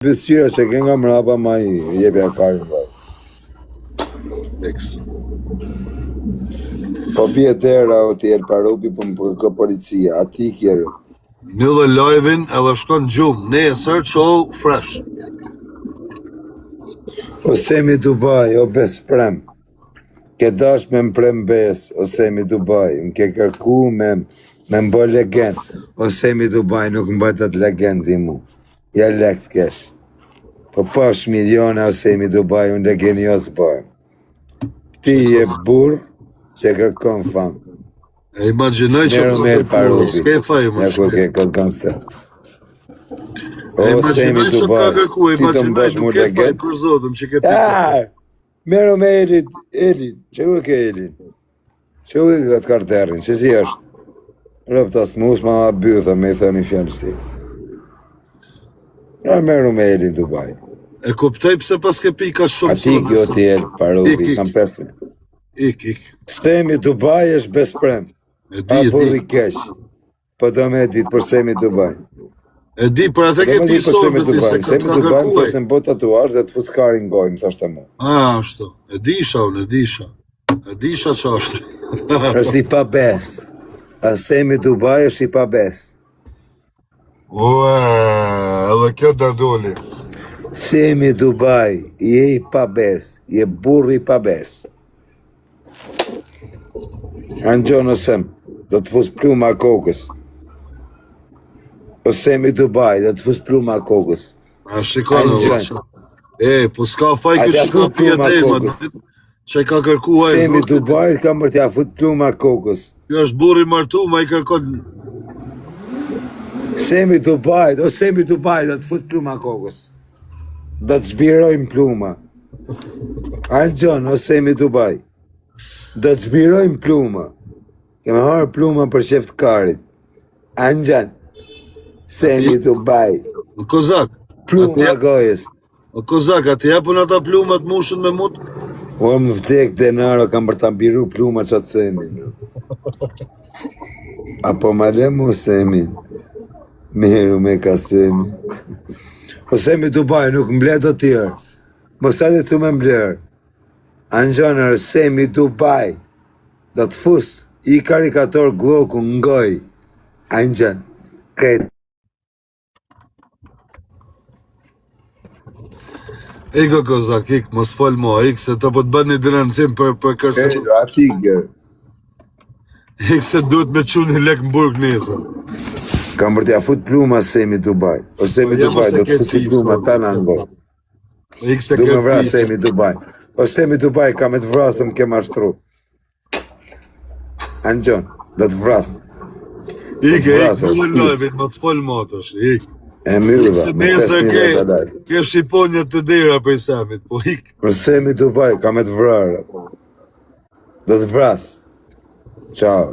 Pyetësira që ke nga mrapa ma i jepja karin vaj. Eks. Po bje tëra o tjerë parupi po më përkë policia, ati kjerë. Mbyllë live-in edhe shkon gjumë. Nesër show fresh. O semi Dubai, o besprem. Ke dash me më prem bes, o semi Dubai. Më ke kërku me mbo legend. O semi Dubai, nuk më bëjtët legendi mu. Ja lekt kesh. Po pash miliona o semi Dubai, unë legenios bëjmë. Ti je burë që kërkon famë. E imaginoj që Nero merë parupi. s'ke faj më Ja ku ke kërkon se. O semi imaginoj që ka Dubai, kërku, ti të imaginoj mbash mu nuk ke faj legend. për zotëm që ke pikë. Mero me Elin, që u ke Elin? Që u ke këtë karterin, që si është? Rëptas mus ma bytha me i thëni fjallë si. Ja mero me Elin Dubai. E kuptoj pse pas ke pika shumë Ati kjo t'jel, parupi, kam 5.000. Ik. Semi Dubai është besprem. E A di. burri kesh. Po do me ditë për Semi Dubai. E di, për atë ke Do me ditë për Semi pisodë ti se Dubai. ka Semi Dubai më kërkuaj. thashtë në bot tatuazh dhe të fut skarin gojmë, thashtë mu. Ashtu. E disha unë, e disha. E disha që është. është i pa bes. A Semi Dubai është i pa bes. Ue, edhe kjo da doli. Semi Dubai, je i pa bes. Je burri i pa bes. Anë gjonë o sem, do të fus pluma kokës. O Semi Dubai, do të fus pluma kokës. A shikon, Angel. e, po s'ka faj A kjo t'ja që ka fut pia pluma tema, kokës. që ka kërkuaj. Semi Dubai, ka mërë t'ja fut pluma kokës. Kjo është burri martu, ma i kërkon. Semi Dubai, do të fut pluma kokës. Do të zbirojmë pluma. Anë gjonë, o Semi Dubai. Do të zbirojmë pluma. Keme harë pluma për sheft karit. Anë gjanë. Semi Dubai. O kozak, Pluma gojës. o kozak, a ti japun ata plumat mushën me mut? O më vdek denaro, kam për të mbiru pluma qatë Semi. Apo ma le mu Semi. Meru me ka Semi. O Semi Dubai, nuk mbledh do tjerë. Mos edhe tu me mblerë. Anë gjonër, Semi Dubai. Do të fus i karikator gloku ngoj. Anë gjonë. Kretë. Iko kozak, ik, mos fol mo, ik, se të po të bën një dinancim për kërse. Ati gjerë. Ik se duhet me që një lek në burg nesër. Kam për t'ja fut pluma Semi Dubai. O Semi Po, Dubai, jam do të se futi ke pluma cis, ta në ngoj. Ik se Du me vra kërpisi. Semi Dubai. O Semi Dubai, ka me të vrasëm ke mashtru. Anë gjonë, do të vrasë. Ik, vrasë, më pis. lojbit, më të fol mo të është, ik. E myrë, Se me nesër 5.000 leta dalë. ke shqiponjët të dera për Samit, po ik. Për Semi Dubai, ka me të vrarë. Do të vrasë. Ciao.